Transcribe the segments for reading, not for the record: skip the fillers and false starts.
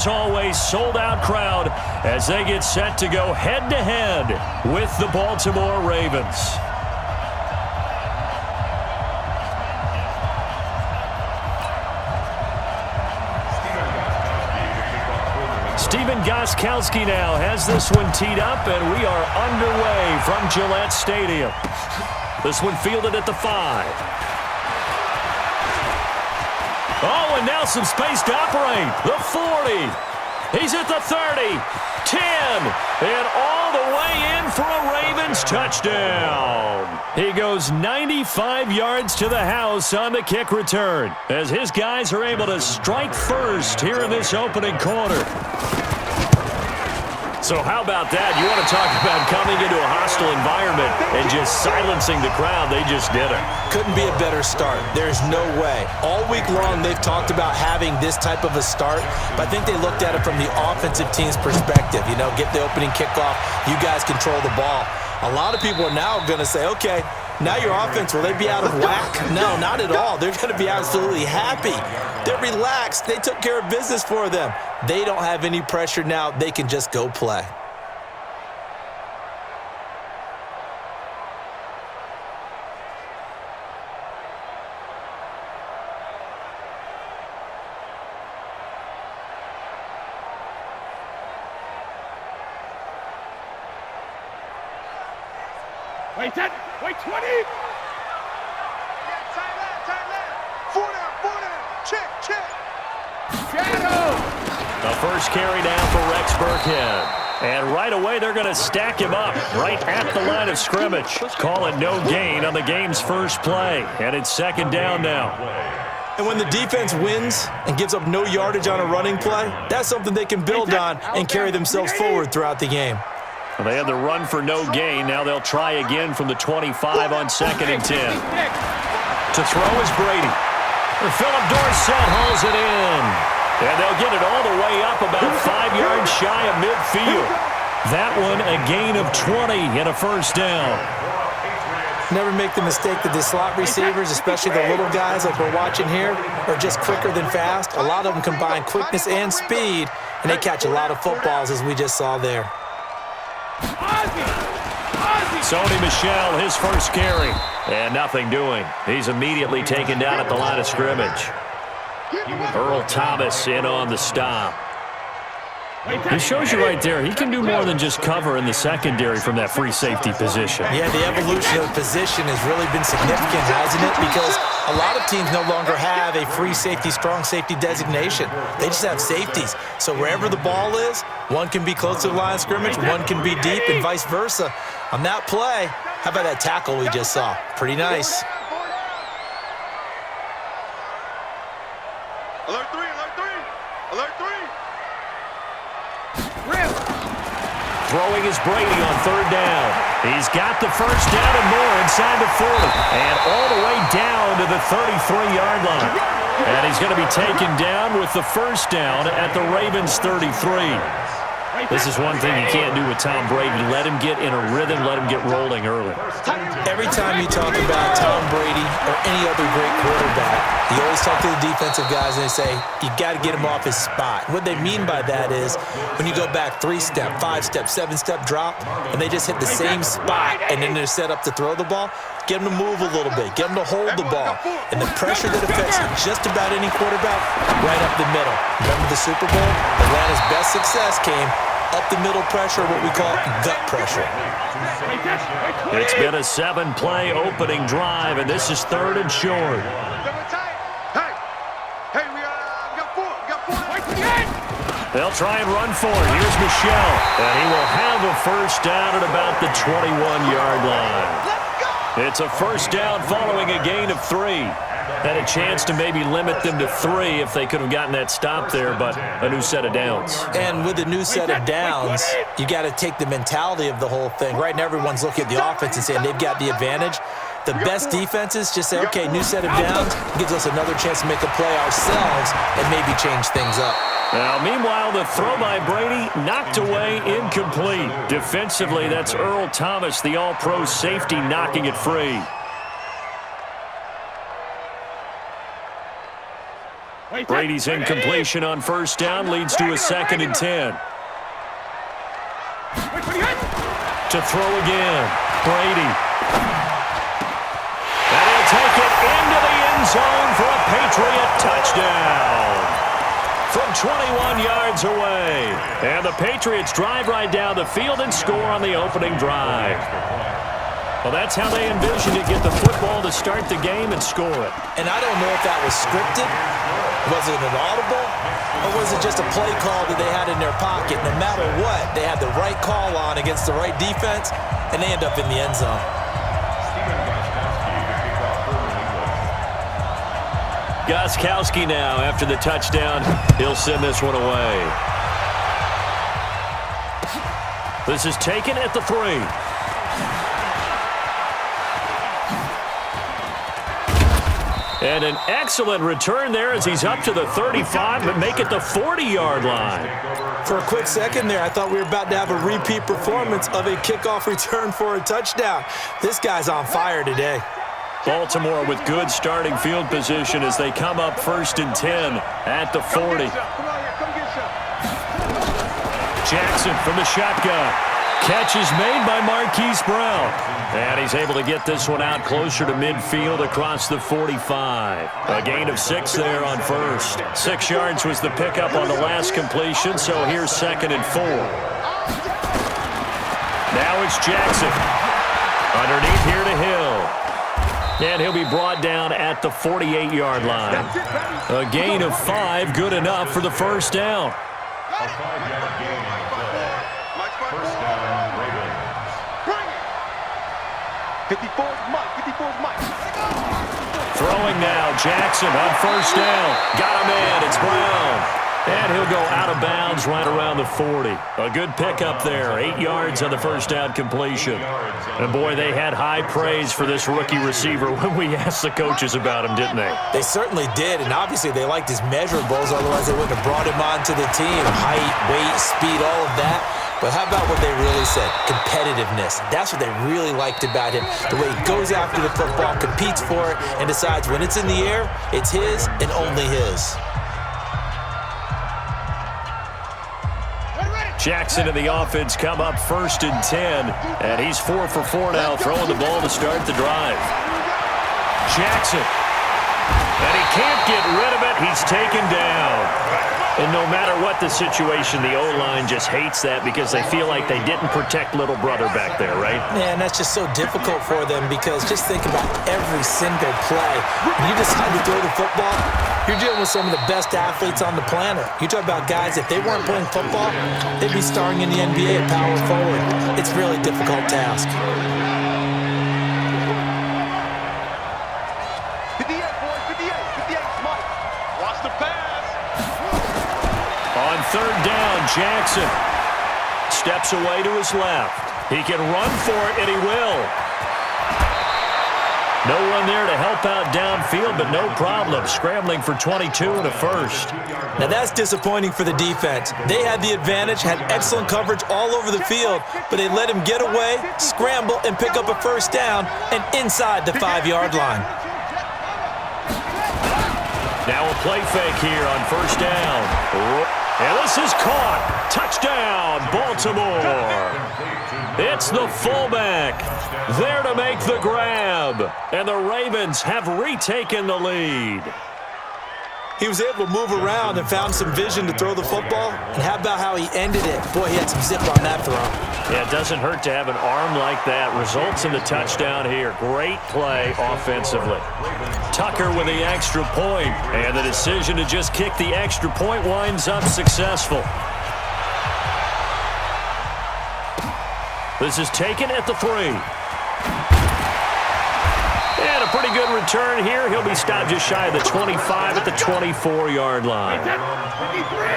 Always sold-out crowd as they get set to go head-to-head with the Baltimore Ravens. Stephen Gostkowski now has this one teed up, and we are underway from Gillette Stadium. This one fielded at the 5. Oh, and now some space to operate. The 40. He's at the 30. 10. And all the way in for a Ravens touchdown. He goes 95 yards to the house on the kick return as his guys are able to strike first here in this opening quarter. So how about that? You want to talk about coming into a hostile environment and just silencing the crowd. They just did it. Couldn't be a better start. There's no way. All week long they've talked about having this type of a start, but I think they looked at it from the offensive team's perspective. You know, get the opening kickoff. You guys control the ball. A lot of people are now going to say, okay, now your offense, will they be out of whack? No, not at all. They're going to be absolutely happy. They're relaxed. They took care of business for them. They don't have any pressure now. They can just go play. Wait, 10. Wait, 20. Tight left. 4 down. Check. Shadow. The first carry down for Rex Burkhead. And right away, they're going to stack him up right at the line of scrimmage. Call it no gain on the game's first play. And it's second down now. And when the defense wins and gives up no yardage on a running play, that's something they can build on and carry themselves forward throughout the game. Well, they had the run for no gain. Now they'll try again from the 25 on 2nd and 10. To throw is Brady. And Philip Dorsett hauls it in. And they'll get it all the way up about 5 yards shy of midfield. That one a gain of 20 and a first down. Never make the mistake that the slot receivers, especially the little guys like we're watching here, are just quicker than fast. A lot of them combine quickness and speed, and they catch a lot of footballs as we just saw there. Sony Michel, his first carry. And nothing doing. He's immediately taken down at the line of scrimmage. Earl Thomas in on the stop. He shows you right there, he can do more than just cover in the secondary from that free safety position. Yeah, the evolution of the position has really been significant, hasn't it? Because a lot of teams no longer have a free safety, strong safety designation. They just have safeties. So wherever the ball is, one can be close to the line of scrimmage, one can be deep, and vice versa. On that play, how about that tackle we just saw? Pretty nice. Alert 3. Throwing is Brady on 3rd down. He's got the first down and more inside the 40. And all the way down to the 33-yard line. And he's going to be taken down with the first down at the Ravens 33. This is one thing you can't do with Tom Brady. Let him get in a rhythm, let him get rolling early. Every time you talk about Tom Brady or any other great quarterback, you always talk to the defensive guys and they say, you got to get him off his spot. What they mean by that is when you go back 3-step, 5-step, 7-step drop, and they just hit the same spot and then they're set up to throw the ball, get them to move a little bit, get them to hold the ball. And the pressure that affects just about any quarterback, right up the middle. Remember the Super Bowl? Atlanta's best success came up the middle pressure, what we call gut pressure. It's been a 7-play opening drive, and this is 3rd and short. They'll try and run for it. Here's Michel, and he will have a first down at about the 21-yard line. It's a first down following a gain of 3. Had a chance to maybe limit them to 3 if they could have gotten that stop there, but a new set of downs. And with a new set of downs, you got to take the mentality of the whole thing. Right now, everyone's looking at the offense and saying they've got the advantage. The best defenses just say, okay, new set of downs gives us another chance to make a play ourselves and maybe change things up. Now, meanwhile, the throw by Brady knocked away, incomplete. Defensively, that's Earl Thomas, the all-pro safety, knocking it free. Brady's incompletion on first down leads to a 2nd and 10. To throw again, Brady. And he'll take it into the end zone for a Patriot touchdown from 21 yards away. And the Patriots drive right down the field and score on the opening drive. Well, that's how they envisioned it, get the football to start the game and score it. And I don't know if that was scripted. Was it an audible? Or was it just a play call that they had in their pocket? No matter what, they had the right call on against the right defense, and they end up in the end zone. Gostkowski now after the touchdown. He'll send this one away. This is taken at the 3. And an excellent return there as he's up to the 35, but make it the 40-yard line. For a quick second there, I thought we were about to have a repeat performance of a kickoff return for a touchdown. This guy's on fire today. Baltimore with good starting field position as they come up 1st and 10 at the 40. Jackson from the shotgun. Catch is made by Marquise Brown. And he's able to get this one out closer to midfield across the 45. A gain of 6 there on first. 6 yards was the pickup on the last completion, so here's 2nd and 4. Now it's Jackson. Underneath here to Hill. And he'll be brought down at the 48-yard line. A gain of 5, good enough for the first down. Throwing now, Jackson on first down. Got him in, it's Brown. And he'll go out of bounds right around the 40. A good pickup there, 8 yards on the first down completion. And boy, they had high praise for this rookie receiver when we asked the coaches about him, didn't they? They certainly did, and obviously they liked his measurables, otherwise they wouldn't have brought him onto the team. Height, weight, speed, all of that. But how about what they really said? Competitiveness. That's what they really liked about him. The way he goes after the football, competes for it, and decides when it's in the air, it's his and only his. Jackson and the offense come up 1st and 10, and he's 4 for 4 now, throwing the ball to start the drive. Jackson, and he can't get rid of it. He's taken down. And no matter what the situation, the O-line just hates that because they feel like they didn't protect little brother back there, right? Man, that's just so difficult for them because just think about every single play. When you decide to throw the football, you're dealing with some of the best athletes on the planet. You talk about guys, if they weren't playing football, they'd be starring in the NBA at power forward. It's a really difficult task. 58, boys, 58, Mike. Watch the pass. On 3rd down, Jackson steps away to his left. He can run for it, and he will. No one there to help out downfield, but no problem. Scrambling for 22 and a first. Now that's disappointing for the defense. They had the advantage, had excellent coverage all over the field, but they let him get away, scramble, and pick up a first down, and inside the 5-yard line. Now a play fake here on first down. And this is caught. Touchdown, Baltimore. It's the fullback there to make the grab. And the Ravens have retaken the lead. He was able to move around and found some vision to throw the football. And how about how he ended it? Boy, he had some zip on that throw. Yeah, it doesn't hurt to have an arm like that. Results in the touchdown here. Great play offensively. Tucker with the extra point, and the decision to just kick the extra point winds up successful. This is taken at the 3. And a pretty good return here. He'll be stopped just shy of the 25 at the 24-yard line.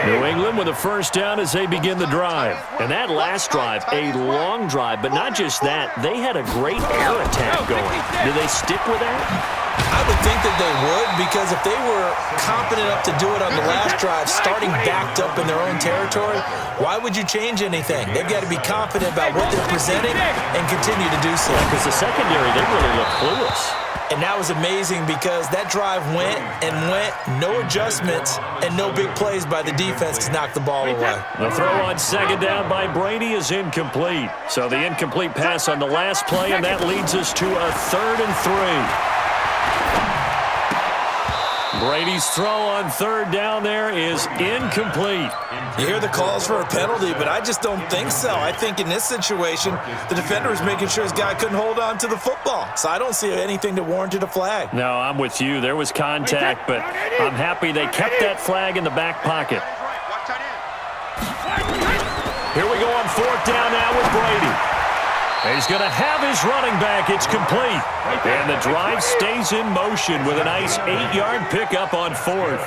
New England with a first down as they begin the drive. And that last drive, a long drive, but not just that. They had a great air attack going. Do they stick with that? I would think that they would, because if they were competent enough to do it on the last drive, starting backed up in their own territory, why would you change anything? They've got to be confident about what they're presenting and continue to do so. Because the secondary, they really look clueless. And that was amazing because that drive went and went, no adjustments, and no big plays by the defense to knock the ball away. The throw on second down by Brady is incomplete. So the incomplete pass on the last play, and that leads us to a 3rd and 3. Brady's throw on 3rd down there is incomplete. You hear the calls for a penalty, but I just don't think so. I think in this situation, the defender was making sure his guy couldn't hold on to the football. So I don't see anything that warranted a flag. No, I'm with you. There was contact, but I'm happy they kept that flag in the back pocket. Here we go on 4th down now with Brady. He's going to have his running back. It's complete. And the drive stays in motion with a nice 8-yard pickup on 4th.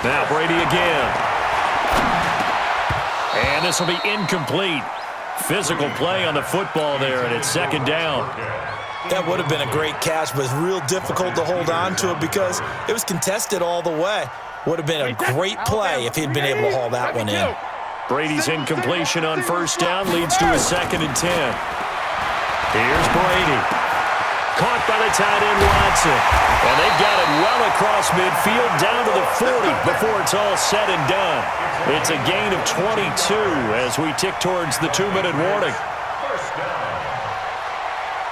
Now Brady again. And this will be incomplete. Physical play on the football there, and it's 2nd down. That would have been a great catch, but it's real difficult to hold on to it because it was contested all the way. Would have been a great play if he'd been able to haul that one in. Brady's incompletion on 1st down leads to a 2nd and 10. Here's Brady. Caught by the tight end Watson. And they've got it well across midfield down to the 40 before it's all said and done. It's a gain of 22 as we tick towards the 2-minute warning. First down.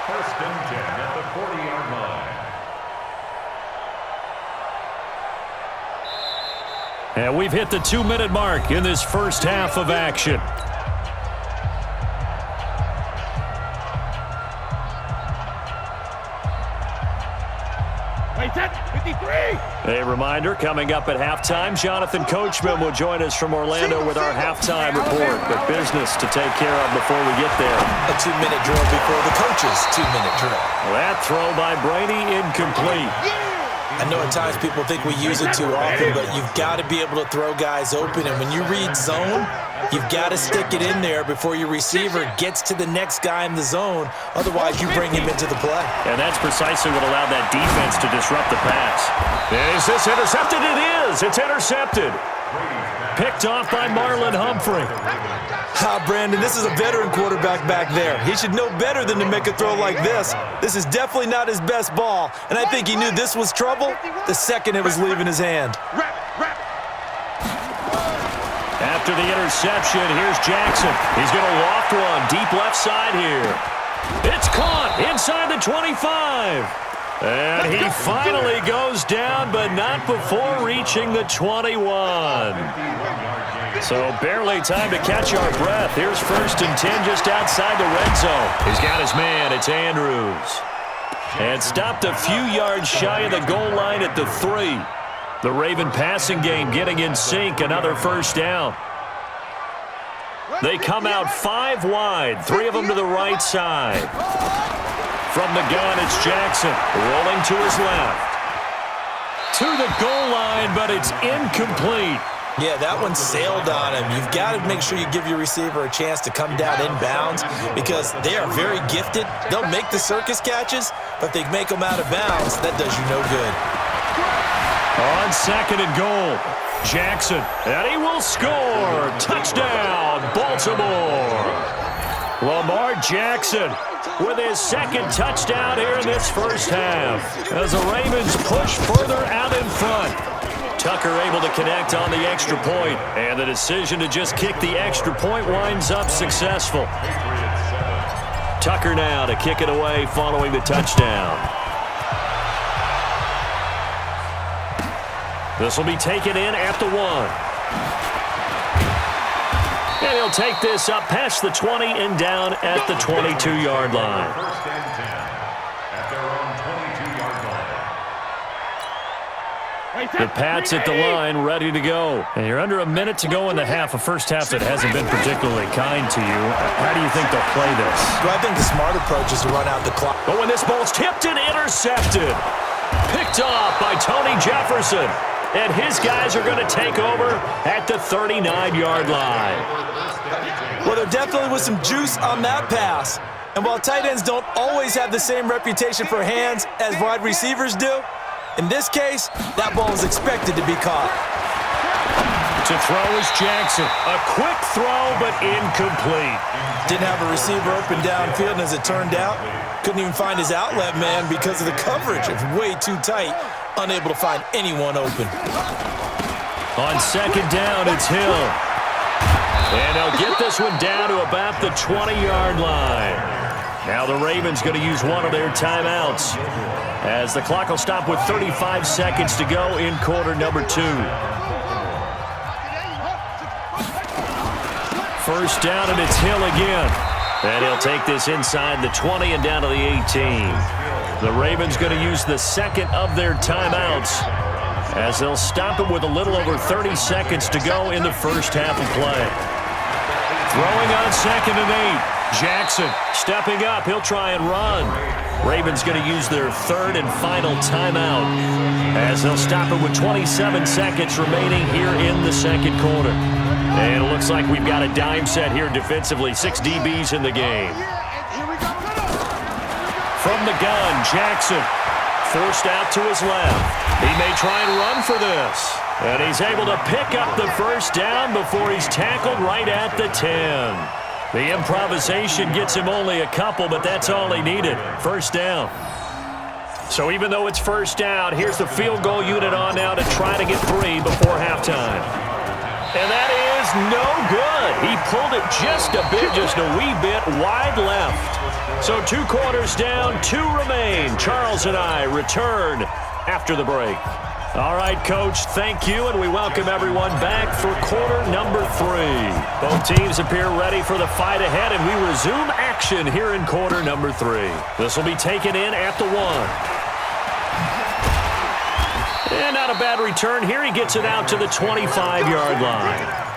1st and 10 at the 40-yard line. And we've hit the 2-minute mark in this first half of action. A reminder, coming up at halftime, Jonathan Coachman will join us from Orlando with our halftime report. But business to take care of before we get there. A 2-minute drill before the coach's 2-minute drill. That throw by Brady incomplete. I know at times people think we use it too often, but you've got to be able to throw guys open. And when you read zone, you've got to stick it in there before your receiver gets to the next guy in the zone. Otherwise, you bring him into the play. And that's precisely what allowed that defense to disrupt the pass. Is this intercepted? It is. It's intercepted. Picked off by Marlon Humphrey. Brandon, this is a veteran quarterback back there. He should know better than to make a throw like this. This is definitely not his best ball, and I think he knew this was trouble the second it was leaving his hand. After the interception, here's Jackson. He's going to loft one deep left side here. It's caught inside the 25. And he finally goes down, but not before reaching the 21. So barely time to catch our breath. Here's 1st and 10 just outside the red zone. He's got his man. It's Andrews. And stopped a few yards shy of the goal line at the 3. The Raven passing game getting in sync. Another 1st down. They come out 5 wide. 3 of them to the right side. From the gun, it's Jackson. Rolling to his left. To the goal line, but it's incomplete. Yeah, that one sailed on him. You've got to make sure you give your receiver a chance to come down inbounds because they are very gifted. They'll make the circus catches, but if they make them out of bounds, that does you no good. On 2nd and goal, Jackson, and he will score. Touchdown, Baltimore. Lamar Jackson with his 2nd touchdown here in this first half as the Ravens push further out in front. Tucker able to connect on the extra point, and the decision to just kick the extra point winds up successful. Tucker now to kick it away following the touchdown. This will be taken in at the 1. And he'll take this up past the 20 and down at the 22-yard line. 1st and 10 at their own 22-yard line. The Pats at the line, ready to go. And you're under a minute to go in the half, a first half that hasn't been particularly kind to you. How do you think they'll play this? Well, I think the smart approach is to run out the clock. But when this ball's tipped and intercepted, picked off by Tony Jefferson. And his guys are going to take over at the 39-yard line. Well, there definitely was some juice on that pass. And while tight ends don't always have the same reputation for hands as wide receivers do, in this case, that ball was expected to be caught. To throw is Jackson. A quick throw, but incomplete. Didn't have a receiver open downfield, and as it turned out, couldn't even find his outlet man because of the coverage. It was way too tight, unable to find anyone open. On second down, it's Hill. And they'll get this one down to about the 20-yard line. Now the Ravens going to use one of their timeouts, as the clock will stop with 35 seconds to go in quarter number 2. First down, and it's Hill again. And he'll take this inside the 20 and down to the 18. The Ravens going to use the second of their timeouts, as they'll stop it with a little over 30 seconds to go in the first half of play. Throwing on second and 8. Jackson stepping up. He'll try and run. Ravens going to use their third and final timeout, as they'll stop it with 27 seconds remaining here in the second quarter. And it looks like we've got a dime set here defensively. 6 DBs in the game. From the gun, Jackson forced out to his left. He may try and run for this. And he's able to pick up the first down before he's tackled right at the 10. The improvisation gets him only a couple, but that's all he needed. First down. So even though it's first down, here's the field goal unit on now to try to get 3 before halftime. And that is no good. He pulled it just a bit, just a wee bit wide left. So 2 quarters down, 2 remain. Charles and I return after the break. All right, Coach, thank you, and we welcome everyone back for quarter number 3. Both teams appear ready for the fight ahead, and we resume action here in quarter number 3. This will be taken in at the 1. And not a bad return here. He gets it out to the 25-yard line.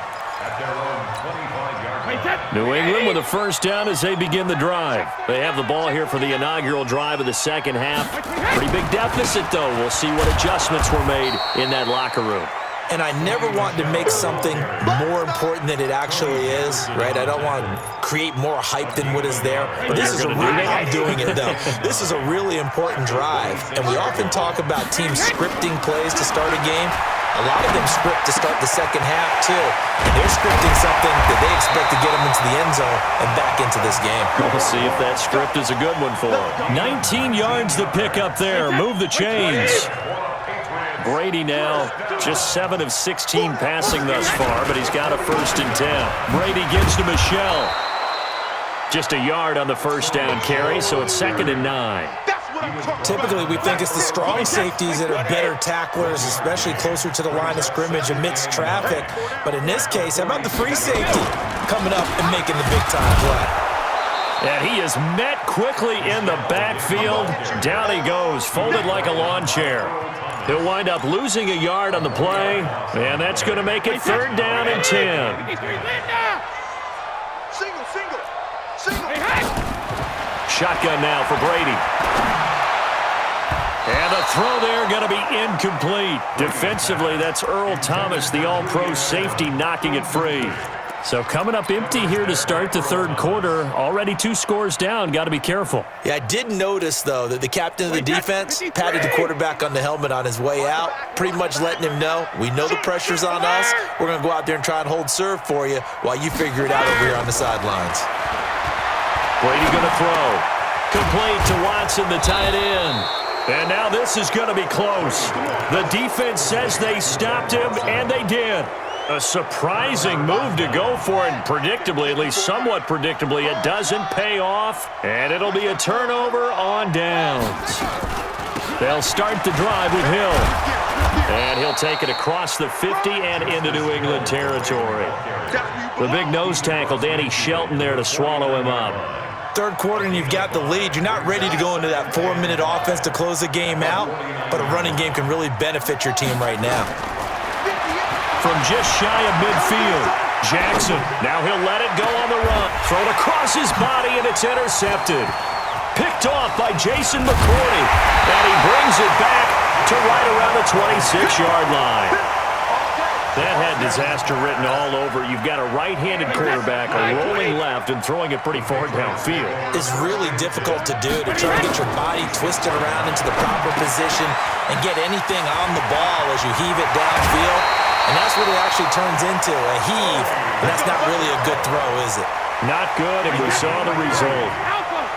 New England with a first down as they begin the drive. They have the ball here for the inaugural drive of the second half. Pretty big deficit, though. We'll see what adjustments were made in that locker room. And I never want to make something more important than it actually is, right? I don't want to create more hype than what is there. But this is I'm doing it, though. This is a really important drive. And we often talk about teams scripting plays to start a game. A lot of them script to start the second half, too. And they're scripting something that they expect to get them into the end zone and back into this game. We'll see if that script is a good one for them. 19 yards to pick up there. Move the chains. Brady now just 7 of 16 passing thus far, but he's got a first and 10. Brady gives to Michelle. Just a yard on the first down carry, so it's 2nd and 9. Typically, we think it's the strong safeties that are better tacklers, especially closer to the line of scrimmage amidst traffic. But in this case, how about the free safety coming up and making the big-time play? And he is met quickly in the backfield. Down he goes, folded like a lawn chair. He'll wind up losing a yard on the play, and that's going to make it 3rd down and 10. Shotgun now for Brady. And the throw there going to be incomplete. Defensively, that's Earl Thomas, the all-pro safety, knocking it free. So coming up empty here to start the third quarter. Already 2 scores down. Got to be careful. Yeah, I did notice, though, that the captain of the defense patted the quarterback on the helmet on his way out, pretty much letting him know, we know the pressure's on us. We're going to go out there and try and hold serve for you while you figure it out over here on the sidelines. Brady going to throw. Complete to Watson, the tight end. And now this is going to be close. The defense says they stopped him, and they did. A surprising move to go for it, and predictably, at least somewhat predictably, it doesn't pay off, and it'll be a turnover on downs. They'll start the drive with Hill, and he'll take it across the 50 and into New England territory. The big nose tackle, Danny Shelton, there to swallow him up. Third quarter and you've got the lead. You're not ready to go into that 4-minute offense to close the game out, but a running game can really benefit your team right now. From just shy of midfield, Jackson. Now he'll let it go on the run. Thrown across his body, and it's intercepted. Picked off by Jason McCourty. And he brings it back to right around the 26-yard line. That had disaster written all over. You've got a right-handed quarterback, a rolling left, and throwing it pretty far downfield. It's really difficult to do, to try to get your body twisted around into the proper position and get anything on the ball as you heave it downfield. And that's what it actually turns into, a heave. And that's not really a good throw, is it? Not good, and we saw the result.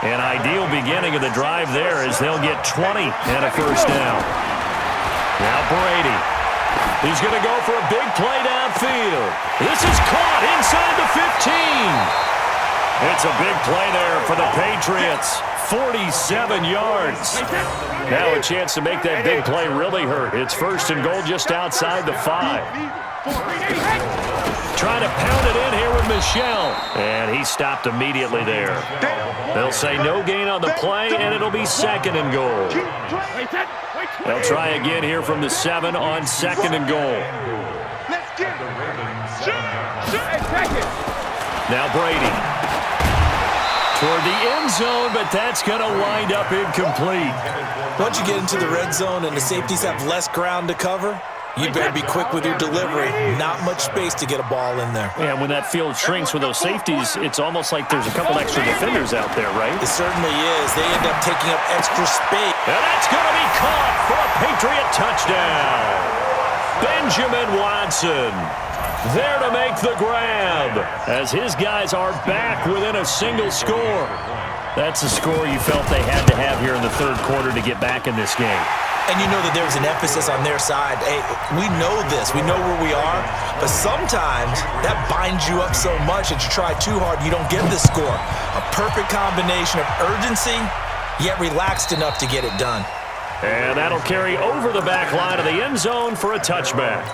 An ideal beginning of the drive there as they'll get 20 and a first down. Now Brady. He's going to go for a big play downfield. This is caught inside the 15. It's a big play there for the Patriots. 47 yards. Now a chance to make that big play really hurt. It's first and goal just outside the 5. Trying to pound it in here with Michel. And he stopped immediately there. They'll say no gain on the play, and it'll be second and goal. They'll try again here from the 7 on second and goal. Now Brady. Toward the end zone, but that's going to wind up incomplete. Once you get into the red zone and the safeties have less ground to cover, you better be quick with your delivery. Not much space to get a ball in there. And when that field shrinks with those safeties, it's almost like there's a couple extra defenders out there, right? It certainly is. They end up taking up extra space. And that's going to be caught for a Patriot touchdown. Benjamin Watson there to make the grab as his guys are back within a single score. That's a score you felt they had to have here in the third quarter to get back in this game. And you know that there's an emphasis on their side. Hey, we know this. We know where we are. But sometimes that binds you up so much that you try too hard, you don't get the score. A perfect combination of urgency, yet relaxed enough to get it done. And that'll carry over the back line of the end zone for a touchback.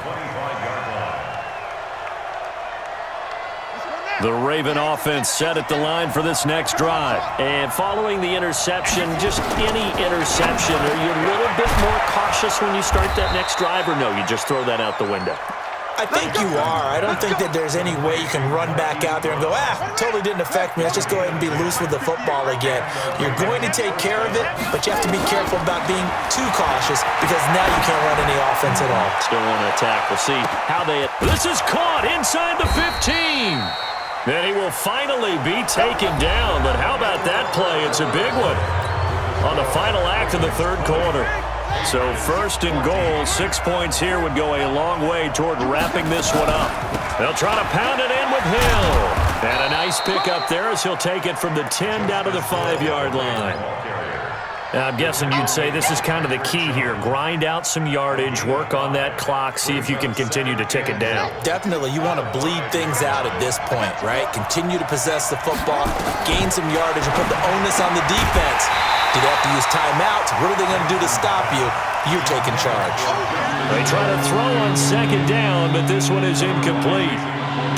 The Raven offense set at the line for this next drive. And following the interception, just any interception, are you a little bit more cautious when you start that next drive, or no, you just throw that out the window? I think you are. I don't think that there's any way you can run back out there and go, totally didn't affect me. Let's just go ahead and be loose with the football again. You're going to take care of it, but you have to be careful about being too cautious because now you can't run any offense at all. Still want to attack. We'll see how they... This is caught inside the 15. Then he will finally be taken down. But how about that play? It's a big one on the final act of the third quarter. So first and goal, 6 points here would go a long way toward wrapping this one up. They'll try to pound it in with Hill. And a nice pickup there as he'll take it from the 10 down to the 5-yard line. Now, I'm guessing you'd say this is kind of the key here. Grind out some yardage, work on that clock, see if you can continue to tick it down. Definitely. You want to bleed things out at this point, right? Continue to possess the football, gain some yardage, and put the onus on the defense. Do they have to use timeouts? What are they going to do to stop you? You're taking charge. They try to throw on second down, but this one is incomplete.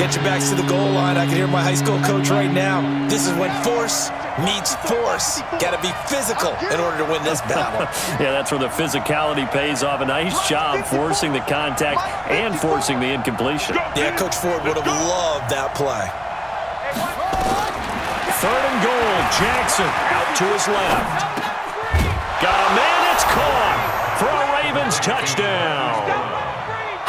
Get your backs to the goal line. I can hear my high school coach right now. This is when force meets force. Got to be physical in order to win this battle. Yeah, that's where the physicality pays off. A nice job forcing the contact and forcing the incompletion. Yeah, Coach Ford would have loved that play. Third and goal. Jackson out to his left. Got a man. It's caught for a Ravens touchdown.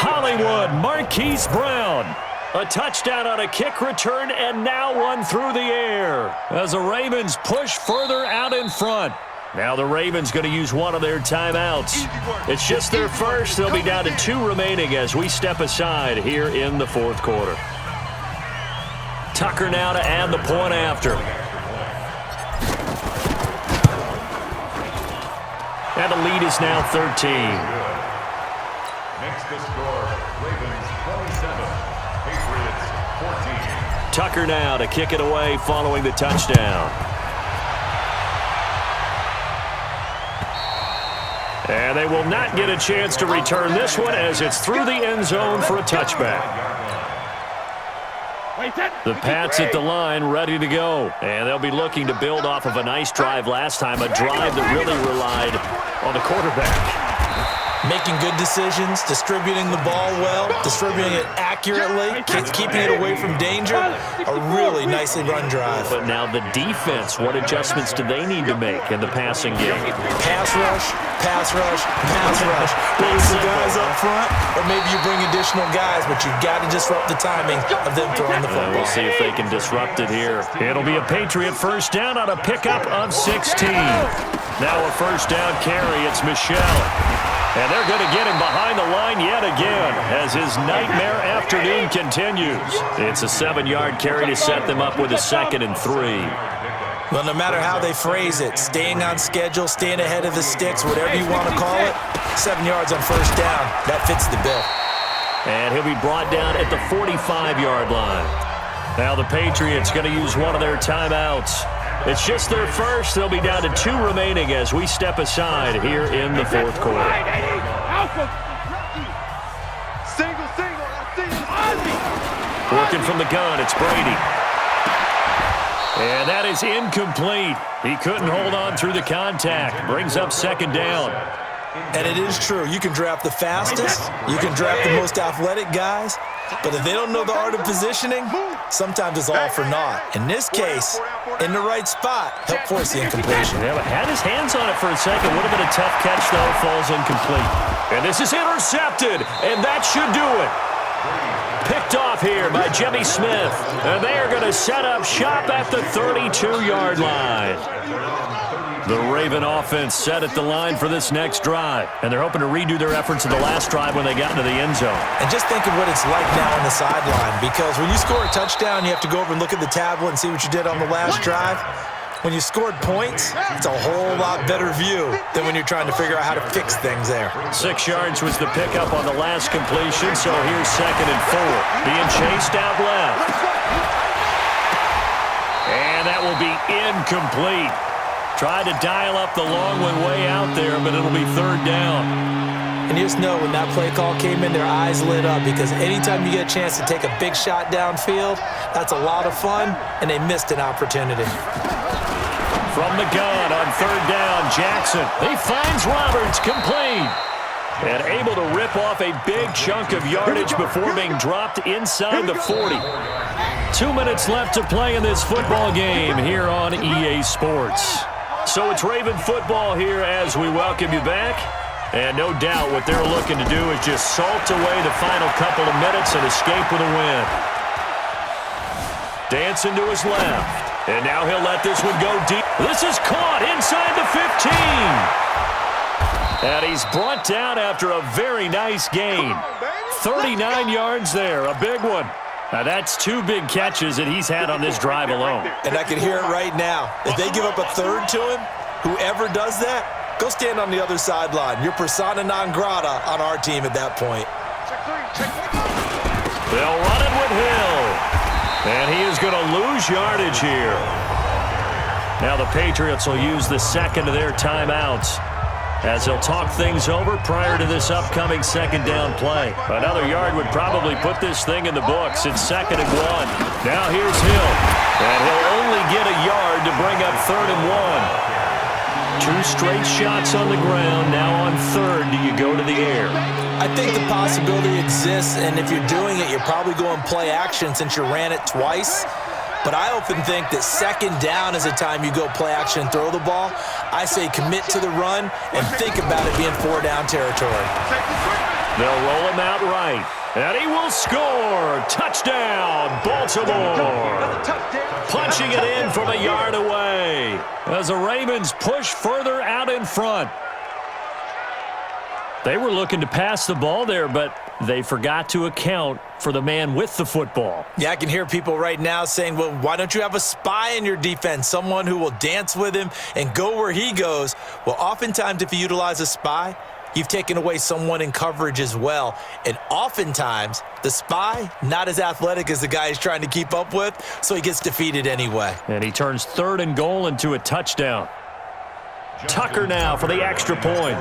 Hollywood Marquise Brown. A touchdown on a kick return, and now one through the air as the Ravens push further out in front. Now the Ravens going to use one of their timeouts. It's just their first. They'll be down to 2 remaining as we step aside here in the fourth quarter. Tucker now to add the point after. And the lead is now 13. Next to score, Ravens 27, Patriots 14. Tucker now to kick it away following the touchdown. And they will not get a chance to return this one as it's through the end zone for a touchback. The Pats at the line ready to go. And they'll be looking to build off of a nice drive last time, a drive that really relied on the quarterback. Making good decisions, distributing the ball well, distributing it accurately, keeping it away from danger. A really nicely run drive. But now the defense, what adjustments do they need to make in the passing game? Pass rush, pass rush, pass rush. Maybe some guys up front, or maybe you bring additional guys, but you've got to disrupt the timing of them throwing the football. We'll see if they can disrupt it here. It'll be a Patriot first down on a pickup of 16. Now a first down carry. It's Michel. And they're going to get him behind the line yet again as his nightmare afternoon continues. It's a 7-yard carry to set them up with a 2nd and 3. Well, no matter how they phrase it, staying on schedule, staying ahead of the sticks, whatever you want to call it, 7 yards on first down, that fits the bill. And he'll be brought down at the 45-yard line. Now the Patriots going to use one of their timeouts. It's just their first. They'll be down to 2 remaining as we step aside here in the 4th quarter. Working from the gun, it's Brady. And that is incomplete. He couldn't hold on through the contact. Brings up 2nd down. And it is true. You can draft the fastest. You can draft the most athletic guys. But if they don't know the art of positioning, sometimes it's all for naught. In this case, in the right spot, help force the incompletion. Yeah, but had his hands on it for a second. Would have been a tough catch, though. Falls incomplete. And this is intercepted, and that should do it. Picked off here by Jimmy Smith. And they are going to set up shop at the 32-yard line. The Raven offense set at the line for this next drive. And they're hoping to redo their efforts in the last drive when they got into the end zone. And just think of what it's like now on the sideline. Because when you score a touchdown, you have to go over and look at the tablet and see what you did on the last drive. When you scored points, it's a whole lot better view than when you're trying to figure out how to fix things there. 6 yards was the pickup on the last completion, so here's 2nd and 4. Being chased out left. And that will be incomplete. Tried to dial up the long one way out there, but it'll be 3rd down. And you just know when that play call came in, their eyes lit up because anytime you get a chance to take a big shot downfield, that's a lot of fun, and they missed an opportunity. From the gun on 3rd down, Jackson. He finds Roberts, complete. And able to rip off a big chunk of yardage before being dropped inside the 40. 2 minutes left to play in this football game here on EA Sports. So it's Raven football here as we welcome you back. And no doubt what they're looking to do is just salt away the final couple of minutes and escape with a win. Dancing to his left. And now he'll let this one go deep. This is caught inside the 15. And he's brought down after a very nice gain. 39 yards there, a big one. Now that's 2 big catches that he's had on this drive alone. And I can hear it right now. If they give up a 3rd to him, whoever does that, go stand on the other sideline. You're persona non grata on our team at that point. They'll run it with Hill. And he is going to lose yardage here. Now the Patriots will use the 2nd of their timeouts as they'll talk things over prior to this upcoming 2nd down play. Another yard would probably put this thing in the books. It's 2nd and 1. Now here's Hill. And he'll only get a yard to bring up 3rd and 1. 2 straight shots on the ground. Now on 3rd, do you go to the air? I think the possibility exists, and if you're doing it, you're probably going play action since you ran it twice. But I often think that 2nd down is the time you go play action and throw the ball. I say commit to the run and think about it being 4-down territory. They'll roll him out right. And he will score. Touchdown, Baltimore. Punching it in from a yard away as the Ravens push further out in front. They were looking to pass the ball there, but they forgot to account for the man with the football. Yeah, I can hear people right now saying, well, why don't you have a spy in your defense, someone who will dance with him and go where he goes? Well, oftentimes if you utilize a spy, you've taken away someone in coverage as well. And oftentimes, the spy, not as athletic as the guy he's trying to keep up with, so he gets defeated anyway. And he turns 3rd and goal into a touchdown. Tucker now for the extra point.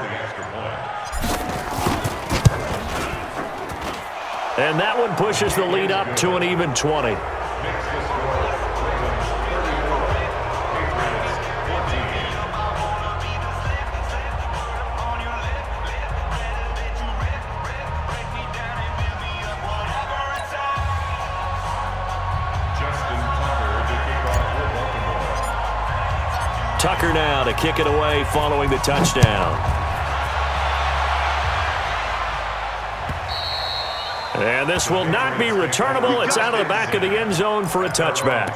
And that one pushes the lead up to an even 20. Tucker now to kick it away following the touchdown. And this will not be returnable. It's out of the back of the end zone for a touchback.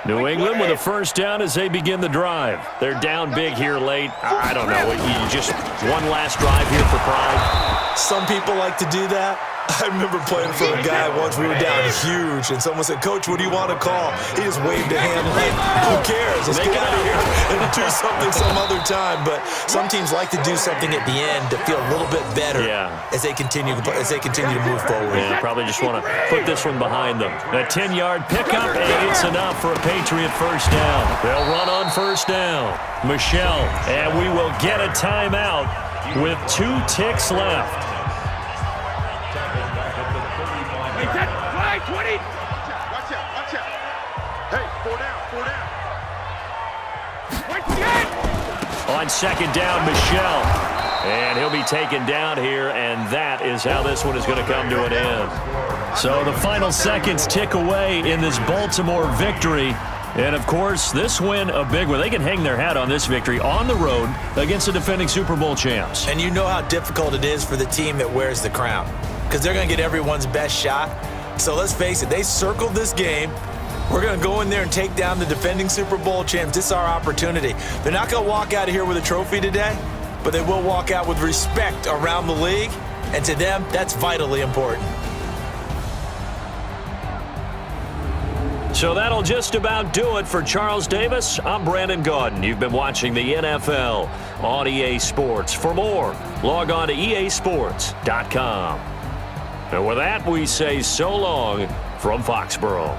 New England with a first down as they begin the drive. They're down big here late. I don't know. You just one last drive here for pride. Some people like to do that. I remember playing for a guy once. We were down huge, and someone said, "Coach, what do you want to call?" He just waved a hand like, "Who cares? Let's get out of here and do something some other time." But some teams like to do something at the end to feel a little bit better as they continue to move forward. Yeah, probably just want to put this one behind them. A 10-yard pickup, and it's enough for a Patriot first down. They'll run on first down. Michelle, and we will get a timeout with 2 ticks left. Flag, 20. Watch out. Hey, 4 down. On second down, Michelle. And he'll be taken down here, and that is how this one is going to come to an end. So the final seconds tick away in this Baltimore victory. And, of course, this win, a big one. They can hang their hat on this victory on the road against the defending Super Bowl champs. And you know how difficult it is for the team that wears the crown, because they're going to get everyone's best shot. So let's face it, they circled this game. We're going to go in there and take down the defending Super Bowl champs. This is our opportunity. They're not going to walk out of here with a trophy today, but they will walk out with respect around the league. And to them, that's vitally important. So that'll just about do it for Charles Davis. I'm Brandon Gaudin. You've been watching the NFL on EA Sports. For more, log on to easports.com. And with that, we say so long from Foxborough.